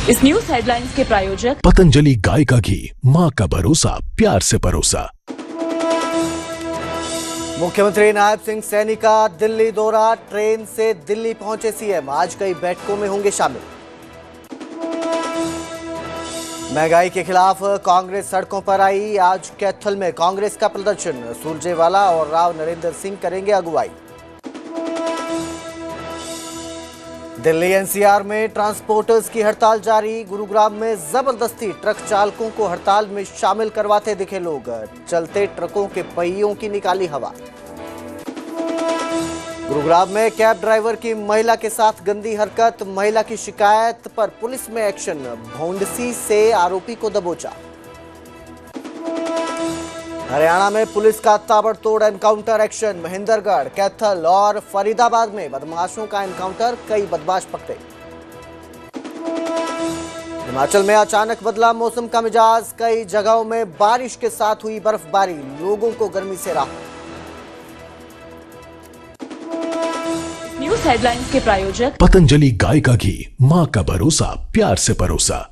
इस news headlines के प्रायोजक पतंजलि गाय का घी, माँ का भरोसा, प्यार से परोसा। मुख्यमंत्री नायब सिंह सैनी का दिल्ली दौरा, ट्रेन से दिल्ली पहुंचे सीएम, आज कई बैठकों में होंगे शामिल। महंगाई के खिलाफ कांग्रेस सड़कों पर आई, आज कैथल में कांग्रेस का प्रदर्शन, सुरजेवाला और राव नरेंद्र सिंह करेंगे अगुवाई। दिल्ली एनसीआर में ट्रांसपोर्टर्स की हड़ताल जारी, गुरुग्राम में जबरदस्ती ट्रक चालकों को हड़ताल में शामिल करवाते दिखे लोग, चलते ट्रकों के पहियों की निकाली हवा। गुरुग्राम में कैब ड्राइवर की महिला के साथ गंदी हरकत, महिला की शिकायत पर पुलिस में एक्शन, भोंडसी से आरोपी को दबोचा। हरियाणा में पुलिस का ताबड़तोड़ एनकाउंटर एक्शन, महेंद्रगढ़, कैथल और फरीदाबाद में बदमाशों का एनकाउंटर, कई बदमाश पकड़े। हिमाचल में अचानक बदला मौसम का मिजाज, कई जगहों में बारिश के साथ हुई बर्फबारी, लोगों को गर्मी से राहत। न्यूज हेडलाइंस के प्रायोजक पतंजलि गाय का घी, माँ का भरोसा, प्यार से परोसा।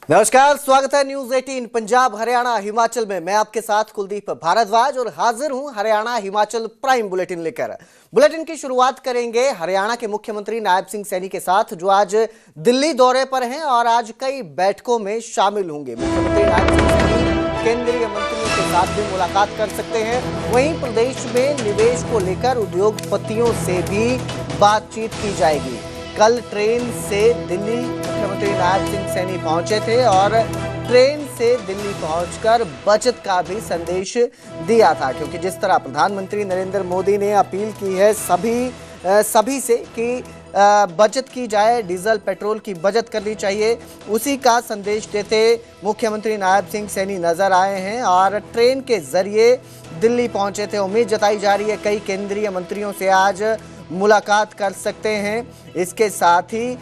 नमस्कार, स्वागत है न्यूज 18 पंजाब हरियाणा हिमाचल में। मैं आपके साथ कुलदीप भारद्वाज और हाजिर हूं हरियाणा हिमाचल प्राइम बुलेटिन लेकर। बुलेटिन की शुरुआत करेंगे हरियाणा के मुख्यमंत्री नायब सिंह सैनी के साथ, जो आज दिल्ली दौरे पर हैं और आज कई बैठकों में शामिल होंगे। मुख्यमंत्री नायब सिंह सैनी केंद्रीय मंत्रियों के साथ भी मुलाकात कर सकते हैं। वहीं प्रदेश में निवेश को लेकर उद्योगपतियों से भी बातचीत की जाएगी। कल ट्रेन से दिल्ली मुख्यमंत्री नायब सिंह सैनी पहुंचे थे और ट्रेन से दिल्ली पहुंचकर बचत का भी संदेश दिया था, क्योंकि जिस तरह प्रधानमंत्री नरेंद्र मोदी ने अपील की है सभी से कि बचत की जाए, डीजल पेट्रोल की बचत करनी चाहिए, उसी का संदेश देते मुख्यमंत्री नायब सिंह सैनी नजर आए हैं और ट्रेन के जरिए दिल्ली पहुंचे थे। उम्मीद जताई जा रही है कई केंद्रीय मंत्रियों से आज मुलाकात कर सकते हैं। इसके साथ ही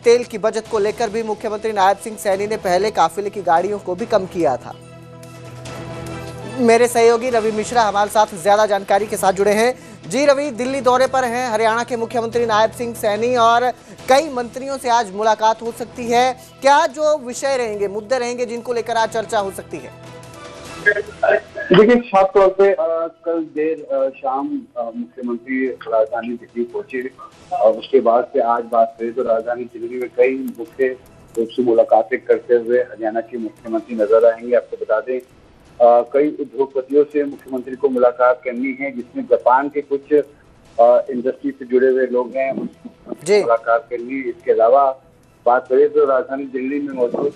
तेल की बचत को लेकर भी मुख्यमंत्री नायब सिंह सैनी ने पहले काफिले की गाड़ियों को भी कम किया था। मेरे सहयोगी रवि मिश्रा हमारे साथ ज्यादा जानकारी के साथ जुड़े हैं। जी रवि, दिल्ली दौरे पर हैं हरियाणा के मुख्यमंत्री नायब सिंह सैनी और कई मंत्रियों से आज मुलाकात हो सकती है। क्या जो विषय रहेंगे, मुद्दे रहेंगे जिनको लेकर आज चर्चा हो सकती है? देखिए, खास तौर पे कल देर शाम मुख्यमंत्री राजधानी दिल्ली पहुंचे और उसके बाद से आज बात करें तो राजधानी दिल्ली में कई मुख्य रूप से मुलाकातें करते हुए हरियाणा के मुख्यमंत्री नजर आएंगे। आपको बता दें कई उद्योगपतियों से मुख्यमंत्री को मुलाकात करनी है, जिसमें जापान के कुछ इंडस्ट्री से जुड़े हुए लोग हैं, उनसे मुलाकात करनी है। इसके अलावा बात करें तो राजधानी दिल्ली में मौजूद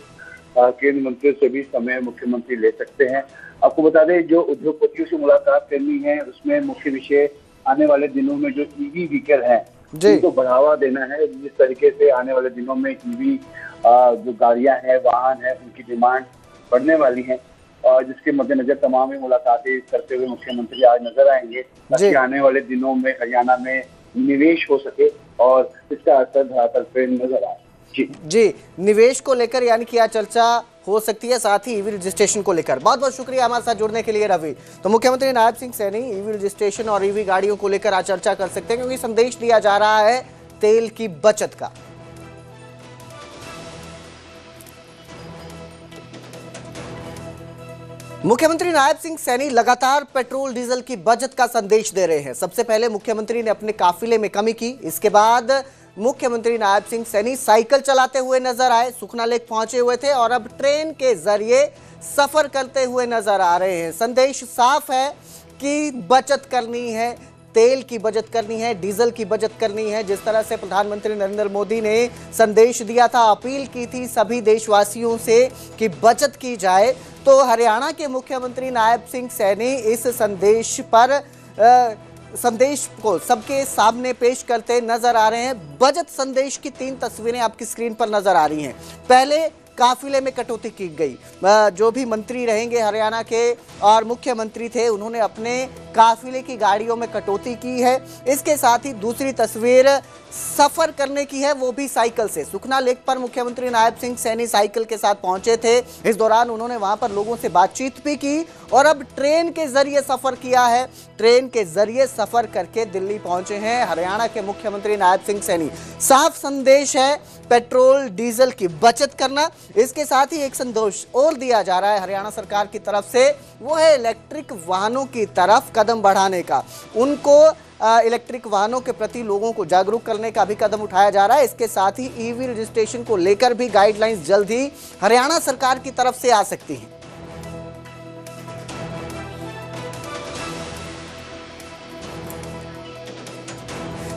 केंद्रीय मंत्रियों से भी समय मुख्यमंत्री ले सकते हैं। आपको बता दें जो उद्योगपतियों से मुलाकात करनी है उसमें मुख्य विषय आने वाले दिनों में जो ईवी व्हीकल है उनको बढ़ावा देना है। जिस तरीके से आने वाले दिनों में ईवी जो गाड़ियां हैं, वाहन है, उनकी डिमांड बढ़ने वाली है और जिसके मद्देनजर तमाम ही मुलाकातें करते हुए मुख्यमंत्री आज नजर आएंगे, ताकि आने वाले दिनों में हरियाणा में निवेश हो सके और इसका असर धरातल पे नजर आए। जी, निवेश को लेकर यानी कि आज चर्चा हो सकती है, साथ ही ईवी रजिस्ट्रेशन को लेकर। बहुत बहुत शुक्रिया हमारे साथ जुड़ने के लिए रवि। तो मुख्यमंत्री नायब सिंह सैनी ईवी रजिस्ट्रेशन और ईवी गाड़ियों को लेकर आज चर्चा कर सकते हैं, क्योंकि संदेश दिया जा रहा है तेल की बचत का। मुख्यमंत्री नायब सिंह सैनी लगातार पेट्रोल डीजल की बचत का संदेश दे रहे हैं। सबसे पहले मुख्यमंत्री ने अपने काफिले में कमी की, इसके बाद मुख्यमंत्री नायब सिंह सैनी साइकिल चलाते हुए नजर आए, सुखना लेक पहुंचे हुए थे और अब ट्रेन के जरिए सफर करते हुए नजर आ रहे हैं। संदेश साफ है कि बचत करनी है, तेल की बचत करनी है, डीजल की बचत करनी है। जिस तरह से प्रधानमंत्री नरेंद्र मोदी ने संदेश दिया था, अपील की थी सभी देशवासियों से कि बचत की जाए, तो हरियाणा के मुख्यमंत्री नायब सिंह सैनी इस संदेश को सबके सामने पेश करते नजर आ रहे हैं। बजट संदेश की 3 तस्वीरें आपकी स्क्रीन पर नजर आ रही हैं। पहले काफिले में कटौती की गई। जो भी मंत्री रहेंगे हरियाणा के और मुख्यमंत्री थे, उन्होंने अपने काफिले की गाड़ियों में कटौती की है। इसके साथ ही दूसरी तस्वीर सफर करने की है, वो भी साइकिल से। सुखना लेक पर मुख्यमंत्री नायब सिंह सैनी साइकिल के साथ पहुंचे थे। इस दौरान उन्होंने वहां पर लोगों से बातचीत भी की और अब ट्रेन के जरिए सफर किया है। ट्रेन के जरिए सफर करके दिल्ली पहुंचे हैं हरियाणा के मुख्यमंत्री नायब सिंह सैनी। साफ संदेश है पेट्रोल डीजल की बचत करना। इसके साथ ही एक संदेश और दिया जा रहा है हरियाणा सरकार की तरफ से, वो है इलेक्ट्रिक वाहनों की तरफ कदम बढ़ाने का। उनको इलेक्ट्रिक वाहनों के प्रति लोगों को जागरूक करने का भी कदम उठाया जा रहा है। इसके साथ ही ईवी रजिस्ट्रेशन को लेकर भी गाइडलाइंस जल्द ही हरियाणा सरकार की तरफ से आ सकती हैं।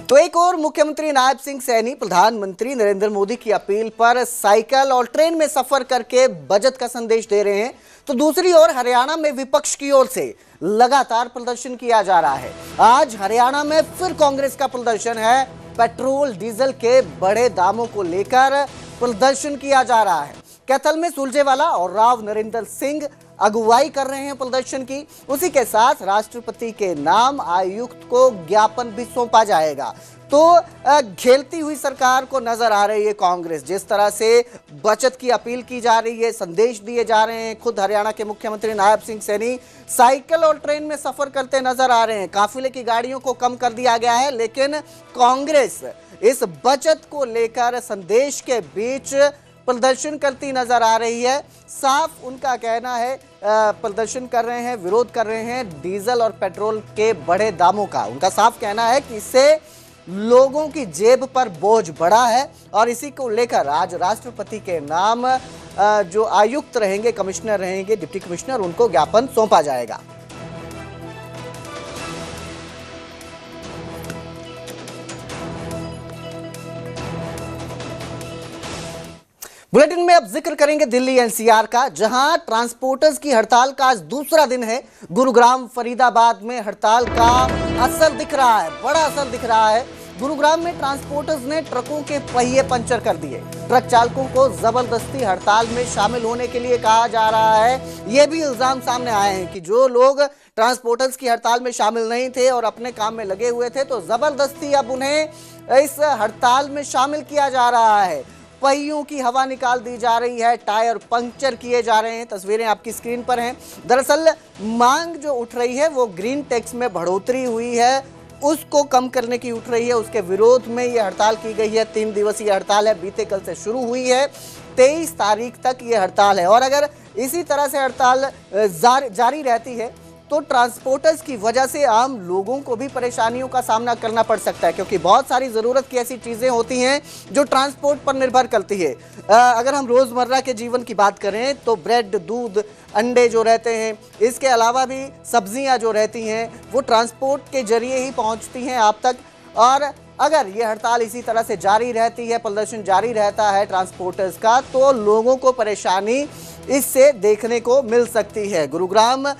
तो एक और मुख्यमंत्री नायब सिंह सैनी प्रधानमंत्री नरेंद्र मोदी की अपील पर साइकिल और ट्रेन में सफर करके बचत का संदेश दे रहे हैं, तो दूसरी ओर हरियाणा में विपक्ष की ओर से लगातार प्रदर्शन किया जा रहा है। आज हरियाणा में फिर कांग्रेस का प्रदर्शन है। पेट्रोल डीजल के बढ़े दामों को लेकर प्रदर्शन किया जा रहा है। कैथल में सुरजेवाला और राव नरेंद्र सिंह अगुवाई कर रहे हैं प्रदर्शन की। उसी के साथ राष्ट्रपति के नाम आयुक्त को ज्ञापन भी सौंपा जाएगा। तो घेरती हुई सरकार को नजर आ रही है कांग्रेस। जिस तरह से बचत की अपील की जा रही है, संदेश दिए जा रहे हैं, खुद हरियाणा के मुख्यमंत्री नायब सिंह सैनी साइकिल और ट्रेन में सफर करते नजर आ रहे हैं। काफिले की गाड़ियों को कम कर दिया गया है, लेकिन कांग्रेस इस बचत को लेकर संदेश के बीच प्रदर्शन करती नजर आ रही है। साफ उनका कहना है, प्रदर्शन कर रहे हैं, विरोध कर रहे हैं डीजल और पेट्रोल के बढ़े दामों का। उनका साफ कहना है कि इससे लोगों की जेब पर बोझ बढ़ा है और इसी को लेकर आज राष्ट्रपति के नाम जो आयुक्त रहेंगे, कमिश्नर रहेंगे, डिप्टी कमिश्नर, उनको ज्ञापन सौंपा जाएगा। बुलेटिन में अब जिक्र करेंगे दिल्ली एनसीआर का, जहां ट्रांसपोर्टर्स की हड़ताल का आज दूसरा दिन है। गुरुग्राम फरीदाबाद में हड़ताल का असर दिख रहा है, बड़ा असर दिख रहा है। गुरुग्राम में ट्रांसपोर्टर्स ने ट्रकों के पहिए पंचर कर दिए। ट्रक चालकों को जबरदस्ती हड़ताल में शामिल होने के लिए कहा जा रहा है। ये भी इल्जाम सामने आए हैं कि जो लोग ट्रांसपोर्टर्स की हड़ताल में शामिल नहीं थे और अपने काम में लगे हुए थे, तो जबरदस्ती अब उन्हें इस हड़ताल में शामिल किया जा रहा है। पहियों की हवा निकाल दी जा रही है, टायर पंक्चर किए जा रहे हैं। तस्वीरें आपकी स्क्रीन पर हैं। दरअसल मांग जो उठ रही है वो ग्रीन टैक्स में बढ़ोतरी हुई है, उसको कम करने की उठ रही है। उसके विरोध में ये हड़ताल की गई है। 3 दिवसीय हड़ताल है, बीते कल से शुरू हुई है। 23 तारीख तक ये हड़ताल है और अगर इसी तरह से हड़ताल जारी रहती है तो ट्रांसपोर्टर्स की वजह से आम लोगों को भी परेशानियों का सामना करना पड़ सकता है, क्योंकि बहुत सारी ज़रूरत की ऐसी चीज़ें होती हैं जो ट्रांसपोर्ट पर निर्भर करती है। अगर हम रोज़मर्रा के जीवन की बात करें तो ब्रेड, दूध, अंडे जो रहते हैं, इसके अलावा भी सब्जियां जो रहती हैं वो ट्रांसपोर्ट के जरिए ही पहुंचती हैं आप तक। और अगर ये हड़ताल इसी तरह से जारी रहती है, प्रदर्शन जारी रहता है ट्रांसपोर्टर्स का, तो लोगों को परेशानी इससे देखने को मिल सकती है। गुरुग्राम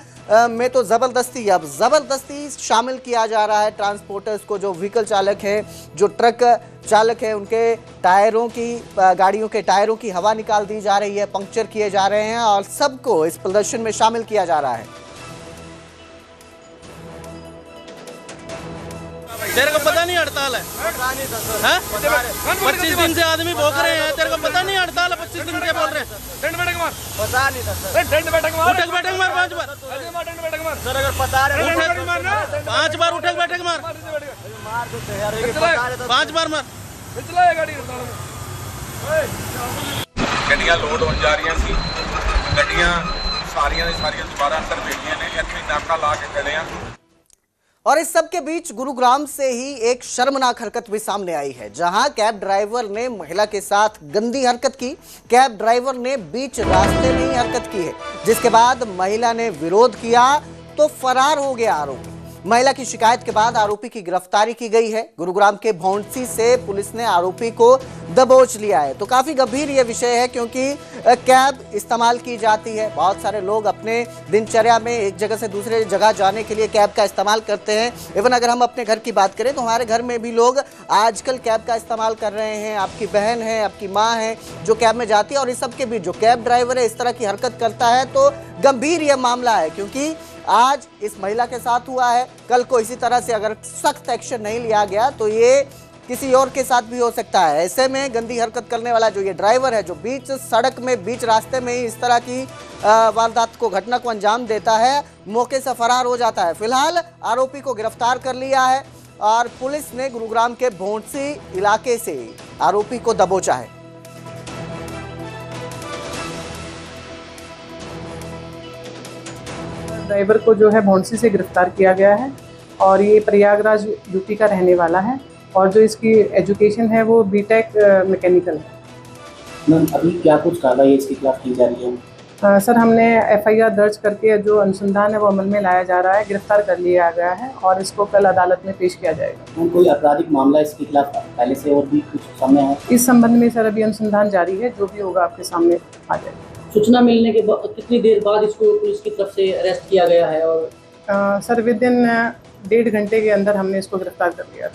में तो ज़बरदस्ती शामिल किया जा रहा है ट्रांसपोर्टर्स को। जो व्हीकल चालक हैं, जो ट्रक चालक हैं, उनके टायरों की, गाड़ियों के टायरों की हवा निकाल दी जा रही है, पंक्चर किए जा रहे हैं और सबको इस प्रदर्शन में शामिल किया जा रहा है। तेरे को पता नहीं हड़ताल है? 25 दिन से आदमी भोग रहे हैं, तेरे को पता नहीं हड़ताल है? 25 दिन से बोल रहे हैं। पता नहीं था सर। उठक बैठक मार 5 बार। सर अगर पता रहे 5 बार उठक बैठक मार। 5 बार मार। ਗੱਡੀਆਂ ਲੋਡ ਹੋਣ ਜਾ ਰਹੀਆਂ ਸੀ। ਗੱਡੀਆਂ ਸਾਰੀਆਂ ਦੀਆਂ ਸਾਰੀਆਂ ਦੁਬਾਰਾ ਅੰਦਰ ਭੇਜੀਆਂ ਨੇ। ਇੱਥੇ ਨਾਕਾ ਲਾ ਕੇ ਖੜੇ ਆ। और इस सब के बीच गुरुग्राम से ही एक शर्मनाक हरकत भी सामने आई है, जहां कैब ड्राइवर ने महिला के साथ गंदी हरकत की। कैब ड्राइवर ने बीच रास्ते में ही हरकत की है, जिसके बाद महिला ने विरोध किया तो फरार हो गया आरोपी। महिला की शिकायत के बाद आरोपी की गिरफ्तारी की गई है। गुरुग्राम के भौंडसी से पुलिस ने आरोपी को दबोच लिया है। तो काफी गंभीर यह विषय है क्योंकि कैब इस्तेमाल की जाती है। बहुत सारे लोग अपने दिनचर्या में एक जगह से दूसरे जगह जाने के लिए कैब का इस्तेमाल करते हैं। इवन अगर हम अपने घर की बात करें तो हमारे घर में भी लोग आजकल कैब का इस्तेमाल कर रहे हैं। आपकी बहन है, आपकी माँ है जो कैब में जाती है, और इस सब के बीच जो कैब ड्राइवर है इस तरह की हरकत करता है तो गंभीर यह मामला है। क्योंकि आज इस महिला के साथ हुआ है, कल को इसी तरह से अगर सख्त एक्शन नहीं लिया गया तो ये किसी और के साथ भी हो सकता है। ऐसे में गंदी हरकत करने वाला जो ये ड्राइवर है, जो बीच सड़क में, बीच रास्ते में ही इस तरह की वारदात को, घटना को अंजाम देता है, मौके से फरार हो जाता है। फिलहाल आरोपी को गिरफ्तार कर लिया है और पुलिस ने गुरुग्राम के भौंडसी इलाके से आरोपी को दबोचा है। ड्राइवर को जो है भौंडसी से गिरफ्तार किया गया है और ये प्रयागराज यूपी का रहने वाला है और जो इसकी एजुकेशन है वो बीटेक मैकेनिकल है। मैम अभी क्या कुछ कार्रवाई इसके खिलाफ की जा रही है? सर हमने एफआईआर दर्ज करके जो अनुसंधान है वो अमल में लाया जा रहा है, गिरफ्तार कर लिया गया है और इसको कल अदालत में पेश किया जाएगा। मैम कोई आपराधिक मामला इसके खिलाफ पहले से और भी कुछ सामने है? इस संबंध में सर अभी अनुसंधान जारी है, जो भी होगा आपके सामने आ जाएगा। सूचना मिलने के बाद कितनी देर बाद इसको पुलिस की तरफ से अरेस्ट किया गया है? और सर विद इन 1.5 घंटे के अंदर हमने इसको गिरफ्तार कर लिया।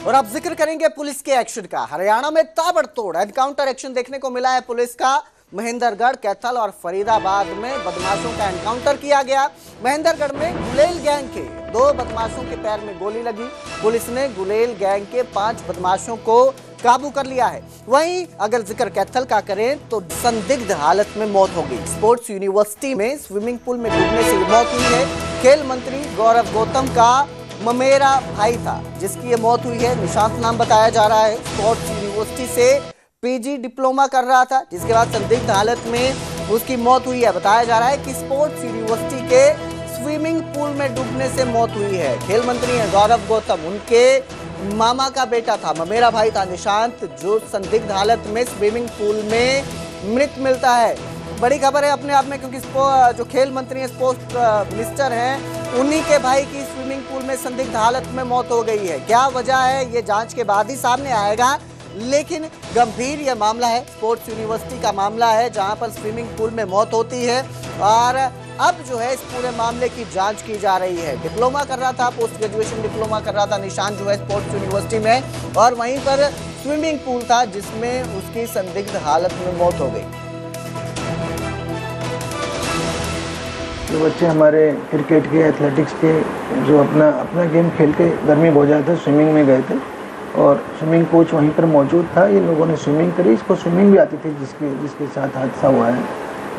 और अब जिक्र करेंगे पुलिस के एक्शन का। हरियाणा में ताबड़तोड़ एनकाउंटर एक्शन देखने को मिला है पुलिस का। महेंद्रगढ़, कैथल और फरीदाबाद में बदमाशों का एनकाउंटर किया गया। महेंद्रगढ़ में गुलेल गैंग के 2 बदमाशों के पैर में गोली लगी। पुलिस ने गुलेल गैंग के 5 बदमाशों को काबू कर लिया है। वहीं अगर जिक्र कैथल का करें तो संदिग्ध हालत में मौत हो गई। स्पोर्ट्स यूनिवर्सिटी में स्विमिंग पूल में डूबने से मौत हुई है। खेल मंत्री गौरव गौतम का ममेरा भाई था जिसकी ये मौत हुई है। निशांत नाम बताया जा रहा है। स्पोर्ट्स यूनिवर्सिटी से पीजी डिप्लोमा कर रहा था, जिसके बाद संदिग्ध हालत में उसकी मौत हुई है। बताया जा रहा है कि स्पोर्ट्स यूनिवर्सिटी के स्विमिंग पूल में डूबने से मौत हुई है। खेल मंत्री हैं गौरव गौतम, उनके मामा का बेटा था, ममेरा भाई था निशांत, जो संदिग्ध हालत में स्विमिंग पूल में मृत मिलता है। बड़ी खबर है अपने आप में क्योंकि जो खेल मंत्री हैं, स्पोर्ट्स मिनिस्टर हैं, उन्हीं के भाई की स्विमिंग पूल में संदिग्ध हालत में मौत हो गई है। क्या वजह है ये जांच के बाद ही सामने आएगा, लेकिन गंभीर यह मामला है। स्पोर्ट्स यूनिवर्सिटी का मामला है जहां पर स्विमिंग पूल में मौत होती है और अब जो है इस पूरे मामले की जांच की जा रही है। डिप्लोमा कर रहा था, पोस्ट ग्रेजुएशन डिप्लोमा कर रहा था निशांत जो है स्पोर्ट्स यूनिवर्सिटी में, और वहीं पर स्विमिंग पूल था जिसमें उसकी संदिग्ध हालत में मौत हो गई। जो बच्चे हमारे क्रिकेट के, एथलेटिक्स के जो अपना गेम खेल के गर्मी बहुत ज़्यादा स्विमिंग में गए थे और स्विमिंग कोच वहीं पर मौजूद था। ये लोगों ने स्विमिंग करी, इसको स्विमिंग भी आती थी जिसके साथ हादसा हुआ है,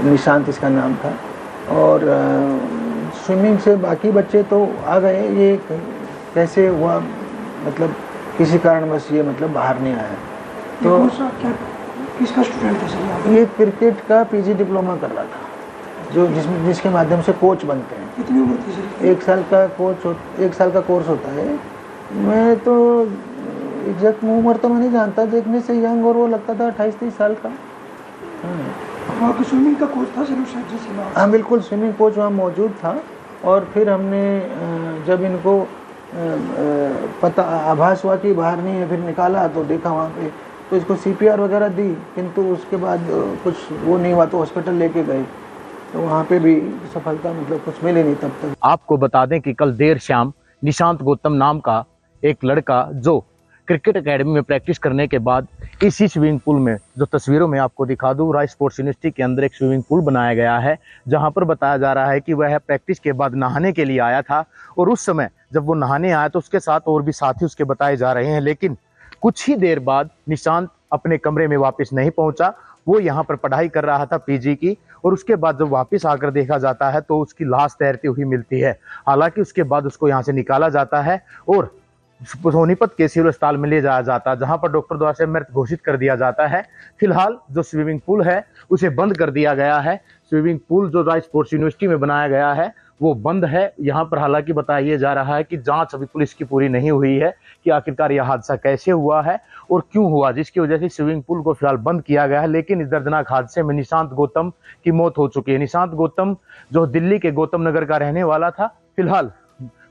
निशांत इसका नाम था। और स्विमिंग से बाकी बच्चे तो आ गए, ये कैसे हुआ मतलब किसी कारणवश ये मतलब बाहर नहीं आया। तो किसका स्टूडेंट था सर? ये क्रिकेट का पीजी डिप्लोमा कर रहा था, जिसके माध्यम से कोच बनते हैं। कितनी उम्र थी सर? 1 साल का एक साल का कोर्स होता है। मैं तो एग्जैक्ट उम्र तो मैं नहीं जानता, देखने से यंग और वो लगता था 28-30 साल का। वहाँ का स्विमिंग का कोच था सर? हाँ बिल्कुल, स्विमिंग कोच वहाँ मौजूद था। और फिर हमने जब इनको पता आभास हुआ कि बाहर नहीं है, फिर निकाला तो देखा वहाँ पे, तो इसको CPR वगैरह दी, किंतु उसके बाद कुछ वो नहीं हुआ तो हॉस्पिटल लेके गए, तो वहाँ पे भी सफलता मतलब कुछ मिली नहीं तब तक। आपको बता दें कि कल देर शाम निशांत गौतम नाम का एक लड़का जो क्रिकेट एकेडमी में प्रैक्टिस करने के बाद इसी स्विमिंग पूल में, जो तस्वीरों में आपको दिखा दूं, राय स्पोर्ट्स यूनिवर्सिटी के अंदर एक स्विमिंग पूल बनाया गया है जहां पर बताया जा रहा है कि वह प्रैक्टिस के बाद नहाने के लिए आया था। और उस समय जब वो नहाने आया तो उसके साथ और भी साथी उसके बताए जा रहे हैं, लेकिन कुछ ही देर बाद निशांत अपने कमरे में वापस नहीं पहुंचा। वो यहाँ पर पढ़ाई कर रहा था पीजी की, और उसके बाद जब वापस आकर देखा जाता है तो उसकी लाश तैरती हुई मिलती है। हालांकि उसके बाद उसको यहाँ से निकाला जाता है और सोनीपत के सिविल अस्पताल में ले जाया जाता है, जहां पर डॉक्टर द्वारा से मृत घोषित कर दिया जाता है। फिलहाल जो स्विमिंग पूल है उसे बंद कर दिया गया है। स्विमिंग पूल जो राय स्पोर्ट्स यूनिवर्सिटी में बनाया गया है वो बंद है। यहाँ पर हालांकि बताया जा रहा है कि जांच अभी पुलिस की पूरी नहीं हुई है कि आखिरकार यह हादसा कैसे हुआ है और क्यों हुआ, जिसकी वजह से स्विमिंग पूल को फिलहाल बंद किया गया है। लेकिन इस दर्दनाक हादसे में निशांत गौतम की मौत हो चुकी है। निशांत गौतम जो दिल्ली के गौतम नगर का रहने वाला था, फिलहाल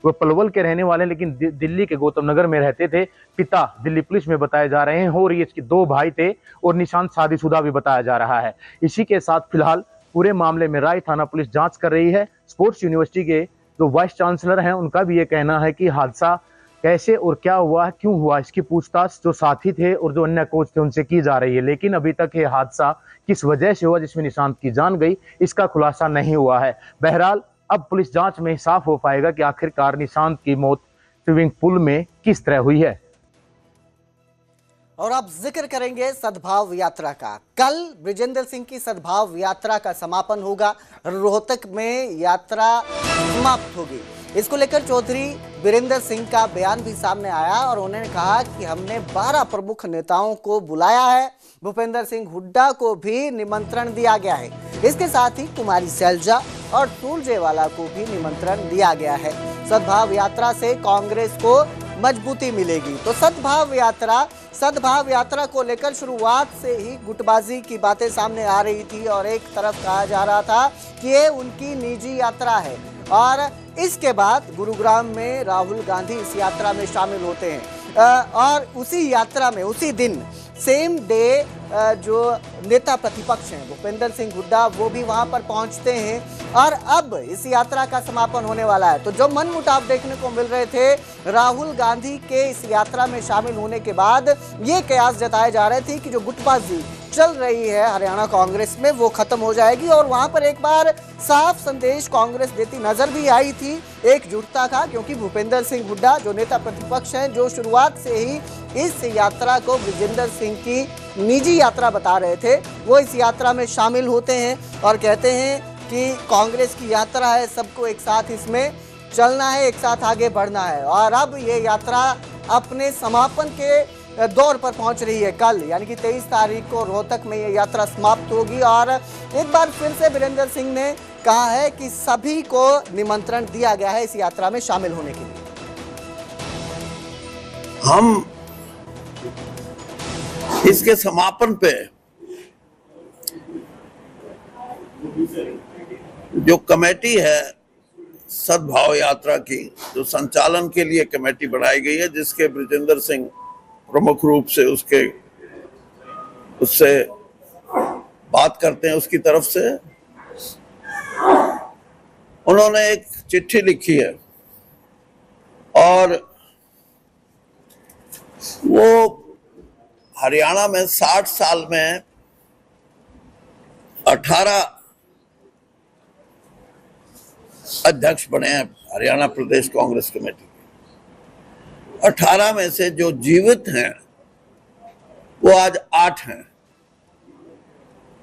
वो पलवल के रहने वाले लेकिन दिल्ली के गौतम नगर में रहते थे। पिता दिल्ली पुलिस में बताए जा रहे हैं और ये इसके 2 भाई थे और निशांत शादीशुदा भी बताया जा रहा है। इसी के साथ फिलहाल पूरे मामले में राय थाना पुलिस जांच कर रही है। स्पोर्ट्स यूनिवर्सिटी के जो वाइस चांसलर हैं उनका भी ये कहना है कि हादसा कैसे और क्या हुआ, क्यों हुआ, इसकी पूछताछ जो साथी थे और जो अन्य कोच थे उनसे की जा रही है। लेकिन अभी तक ये हादसा किस वजह से हुआ जिसमें निशांत की जान गई, इसका खुलासा नहीं हुआ है। बहरहाल अब पुलिस जांच में साफ हो पाएगा कि आखिरकार निशांत की मौत स्विमिंग पूल में किस तरह हुई है। और अब जिक्र करेंगे सद्भाव यात्रा का। कल बृजेंद्र सिंह की सद्भाव यात्रा का समापन होगा। रोहतक में यात्रा समाप्त होगी। इसको लेकर चौधरी बीरेंद्र सिंह का बयान भी सामने आया और उन्होंने कहा कि हमने 12 प्रमुख नेताओं को बुलाया है। भूपेंद्र सिंह हुड्डा को भी निमंत्रण दिया गया है। इसके साथ ही कुमारी शैलजा और सुरजेवाला को भी निमंत्रण दिया गया है। सद्भाव यात्रा से कांग्रेस को मजबूती मिलेगी। तो सद्भाव यात्रा को लेकर शुरुआत से ही गुटबाजी की बातें सामने आ रही थी और एक तरफ कहा जा रहा था कि ये उनकी निजी यात्रा है और इसके बाद गुरुग्राम में राहुल गांधी इस यात्रा में शामिल होते हैं और उसी यात्रा में उसी दिन सेम डे जो नेता प्रतिपक्ष हैं भूपेंद्र सिंह हुड्डा वो भी वहां पर पहुंचते हैं और अब इस यात्रा का समापन होने वाला है। तो जो मनमुटाव देखने को मिल रहे थे राहुल गांधी के इस यात्रा में शामिल होने के बाद ये कयास जताए जा रहे थे कि जो गुटबाजी चल रही है हरियाणा कांग्रेस में वो खत्म हो जाएगी और वहां पर एक बार साफ संदेश कांग्रेस देती नजर भी आई थी एकजुटता का, क्योंकि भूपेंद्र सिंह हुड्डा जो नेता प्रतिपक्ष हैं जो शुरुआत से ही इस यात्रा को बृजेंद्र सिंह की निजी यात्रा बता रहे थे वो इस यात्रा में शामिल होते हैं और कहते हैं कि कांग्रेस की यात्रा है, सबको एक साथ इसमें चलना है, एक साथ आगे बढ़ना है। और अब ये यात्रा अपने समापन के दौर पर पहुंच रही है। कल यानी कि 23 तारीख को रोहतक में ये यात्रा समाप्त होगी और एक बार फिर से बीरेंद्र सिंह ने कहा है कि सभी को निमंत्रण दिया गया है इस यात्रा में शामिल होने के लिए। हम इसके समापन पे जो कमेटी है सद्भाव यात्रा की जो संचालन के लिए कमेटी बनाई गई है जिसके बृजेंद्र सिंह प्रमुख रूप से उससे बात करते हैं, उसकी तरफ से उन्होंने एक चिट्ठी लिखी है और वो हरियाणा में 60 साल में 18 अध्यक्ष बने हैं हरियाणा प्रदेश कांग्रेस कमेटी के। 18 में से जो जीवित हैं वो आज 8 हैं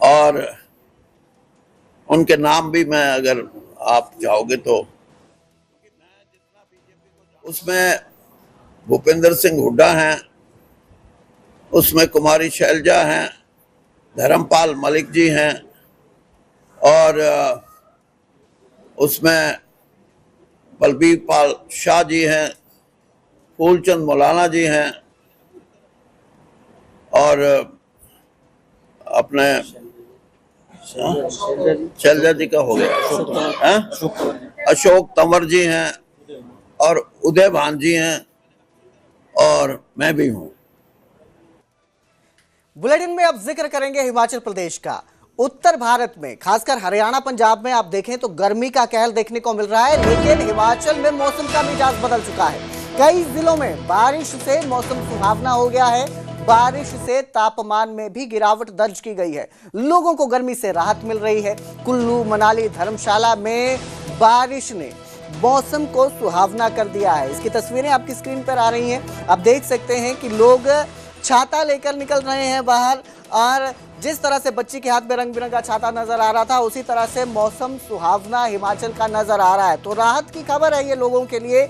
और उनके नाम भी मैं अगर आप चाहोगे तो उसमें भूपेंद्र सिंह हुड्डा हैं, उसमें कुमारी शैलजा हैं, धर्मपाल मलिक जी हैं और उसमें बलबीर पाल शाह जी हैं, फूलचंद मौलाना जी हैं और अपने शैलजा जी का हो गया अशोक तंवर जी हैं और उदय भान जी हैं और मैं भी हूं। बुलेटिन में अब जिक्र करेंगे हिमाचल प्रदेश का। उत्तर भारत में खासकर हरियाणा पंजाब में आप देखें तो गर्मी का कहर देखने को मिल रहा है, लेकिन हिमाचल में मौसम का मिजाज बदल चुका है। कई जिलों में बारिश से मौसम सुहावना हो गया है। बारिश से तापमान में भी गिरावट दर्ज की गई है। लोगों को गर्मी से राहत मिल रही है। कुल्लू, मनाली, धर्मशाला में बारिश ने मौसम को सुहावना कर दिया है। इसकी तस्वीरें आपकी स्क्रीन पर आ रही हैं। आप देख सकते हैं कि लोग छाता लेकर निकल रहे हैं बाहर और जिस तरह से बच्ची के हाथ में रंग बिरंगा छाता नजर आ रहा था उसी तरह से मौसम सुहावना हिमाचल का नजर आ रहा है। तो राहत की खबर है ये लोगों के लिए।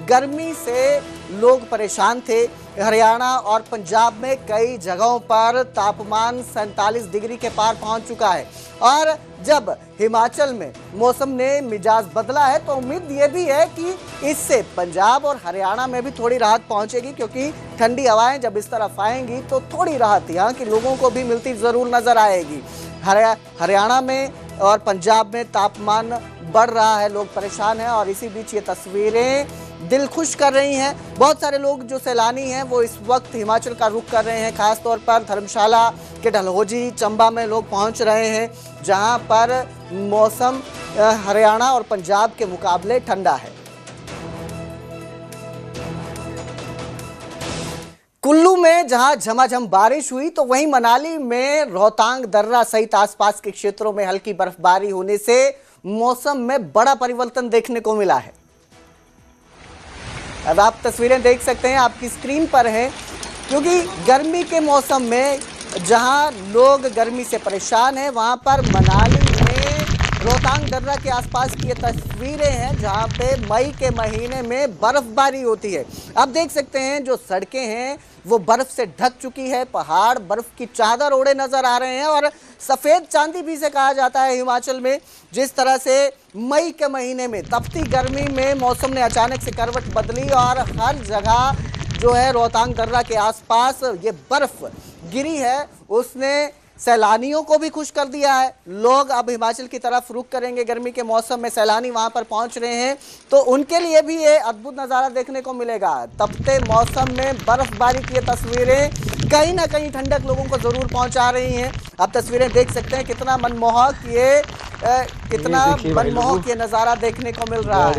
गर्मी से लोग परेशान थे। हरियाणा और पंजाब में कई जगहों पर तापमान 47 डिग्री के पार पहुंच चुका है और जब हिमाचल में मौसम ने मिजाज बदला है तो उम्मीद ये भी है कि इससे पंजाब और हरियाणा में भी थोड़ी राहत पहुंचेगी, क्योंकि ठंडी हवाएं जब इस तरफ आएंगी तो थोड़ी राहत यहाँ के लोगों को भी मिलती जरूर नजर आएगी। हरियाणा में और पंजाब में तापमान बढ़ रहा है, लोग परेशान हैं और इसी बीच ये तस्वीरें दिल खुश कर रही हैं। बहुत सारे लोग जो सैलानी हैं वो इस वक्त हिमाचल का रुख कर रहे हैं। खास तौर पर धर्मशाला के डलहौजी, चंबा में लोग पहुंच रहे हैं, जहां पर मौसम हरियाणा और पंजाब के मुकाबले ठंडा है। कुल्लू में जहां झमाझम बारिश हुई तो वहीं मनाली में रोहतांग दर्रा सहित आसपास के क्षेत्रों में हल्की बर्फबारी होने से मौसम में बड़ा परिवर्तन देखने को मिला है। अब आप तस्वीरें देख सकते हैं, आपकी स्क्रीन पर है, क्योंकि गर्मी के मौसम में जहां लोग गर्मी से परेशान हैं, वहां पर मनाली में रोहतांग दर्रा के आसपास की ये तस्वीरें हैं जहां पे मई के महीने में बर्फबारी होती है। आप देख सकते हैं जो सड़कें हैं वो बर्फ से ढक चुकी है, पहाड़ बर्फ की चादर ओढ़े नजर आ रहे हैं और सफेद चांदी भी से कहा जाता है हिमाचल में। जिस तरह से मई के महीने में तपती गर्मी में मौसम ने अचानक से करवट बदली और हर जगह जो है रोहतांग दर्रा के आसपास ये बर्फ गिरी है, उसने सैलानियों को भी खुश कर दिया है। लोग अब हिमाचल की तरफ रुख करेंगे, गर्मी के मौसम में सैलानी वहां पर पहुंच रहे हैं तो उनके लिए भी ये अद्भुत नज़ारा देखने को मिलेगा। तपते मौसम में बर्फबारी की ये तस्वीरें कहीं ना कहीं ठंडक लोगों को जरूर पहुंचा रही हैं। आप तस्वीरें देख सकते हैं कितना मनमोहक ये नज़ारा देखने को मिल रहा है।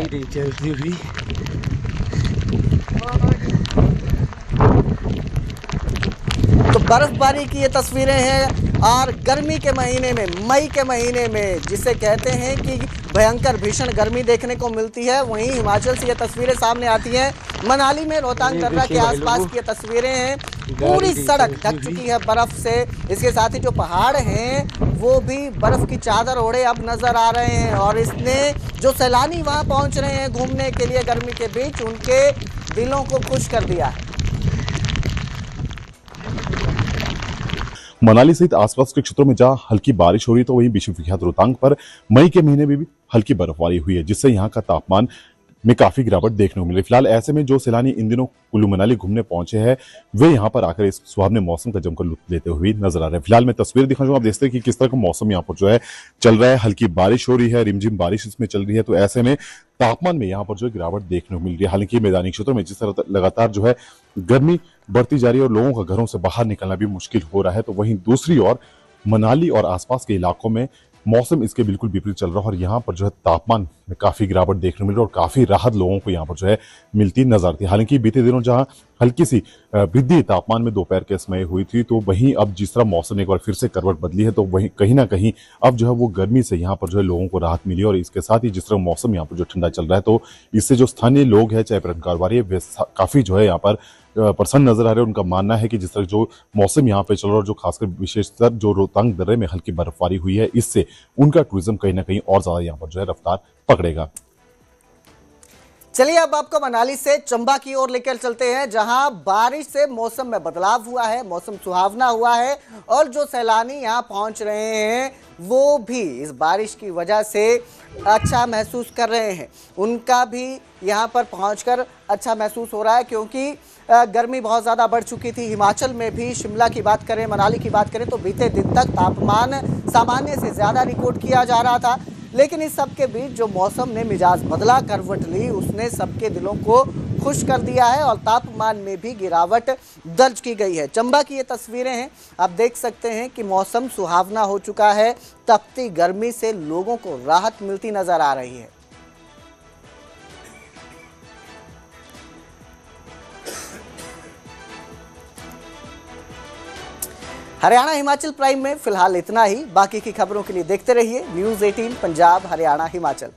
तो बर्फबारी की ये तस्वीरें हैं और गर्मी के महीने में, मई के महीने में जिसे कहते हैं कि भयंकर भीषण गर्मी देखने को मिलती है, वहीं हिमाचल से ये तस्वीरें सामने आती हैं। मनाली में रोहतांग दर्रा के आसपास की ये तस्वीरें हैं, पूरी सड़क ढक चुकी है बर्फ से। इसके साथ ही जो पहाड़ हैं वो भी बर्फ की चादर ओढ़े अब नजर आ रहे हैं और इसने जो सैलानी वहां पहुंच रहे हैं घूमने के लिए गर्मी के बीच, उनके दिलों को खुश कर दिया है। मनाली सहित आसपास के क्षेत्रों में जहां हल्की बारिश हो रही है तो वहीं विश्व विख्यात रोहतांग पर मई के महीने में भी हल्की बर्फबारी हुई है, जिससे यहां का तापमान में काफी गिरावट देखने को मिली। फिलहाल ऐसे में जो सैलानी इन दिनों कुल्लू मनाली घूमने पहुंचे हैं वे यहां पर आकर इस सुहावने मौसम का जमकर लुत्फ लेते हुए नजर आ रहे हैं। फिलहाल मैं तस्वीर दिखा रहा हूं, आप देखते हैं कि किस तरह का मौसम यहाँ पर जो है चल रहा है। हल्की बारिश हो रही है, रिमझिम बारिश इसमें चल रही है, तो ऐसे में तापमान में यहाँ पर जो है गिरावट देखने को मिल रही है। हालांकि मैदानी क्षेत्रों में जिस तरह लगातार जो है गर्मी बढ़ती जा रही है और लोगों का घरों से बाहर निकलना भी मुश्किल हो रहा है, तो वहीं दूसरी ओर मनाली और आसपास के इलाकों में मौसम इसके बिल्कुल विपरीत चल रहा है और यहाँ पर जो है तापमान में काफी गिरावट देखने मिल रही है और काफी राहत लोगों को यहाँ पर जो है मिलती नजर आती है। हालांकि बीते दिनों जहाँ हल्की सी वृद्धि तापमान में दोपहर के समय हुई थी, तो वहीं अब जिस तरह मौसम एक बार फिर से करवट बदली है तो वहीं कहीं ना कहीं अब जो है वो गर्मी से यहाँ पर जो है लोगों को राहत मिली और इसके साथ ही जिस तरह मौसम यहाँ पर जो ठंडा चल रहा है तो इससे जो स्थानीय लोग हैं, चाहे पर्यटन कारोबारी है, वे काफी जो है यहाँ पर प्रसन्न नजर आ रहे हैं। उनका मानना है कि जिस तरह जो मौसम यहाँ पे चल रहा है और जो खासकर विशेषतर जो रोहतांग दर्रे में हल्की बर्फबारी हुई है, इससे उनका टूरिज्म कहीं ना कहीं और ज्यादा यहाँ पर जो है रफ्तार पकड़ेगा। चलिए अब आपको मनाली से चंबा की ओर लेकर चलते हैं, जहां बारिश से मौसम में बदलाव हुआ है, मौसम सुहावना हुआ है और जो सैलानी यहां पहुंच रहे हैं वो भी इस बारिश की वजह से अच्छा महसूस कर रहे हैं। उनका भी यहां पर पहुंचकर अच्छा महसूस हो रहा है, क्योंकि गर्मी बहुत ज़्यादा बढ़ चुकी थी। हिमाचल में भी शिमला की बात करें, मनाली की बात करें तो बीते दिन तक तापमान सामान्य से ज़्यादा रिकॉर्ड किया जा रहा था, लेकिन इस सब के बीच जो मौसम ने मिजाज बदला, करवट ली, उसने सबके दिलों को खुश कर दिया है और तापमान में भी गिरावट दर्ज की गई है। चंबा की ये तस्वीरें हैं, आप देख सकते हैं कि मौसम सुहावना हो चुका है, तपती गर्मी से लोगों को राहत मिलती नजर आ रही है। हरियाणा हिमाचल प्राइम में फिलहाल इतना ही। बाकी की खबरों के लिए देखते रहिए न्यूज़ 18 पंजाब हरियाणा हिमाचल।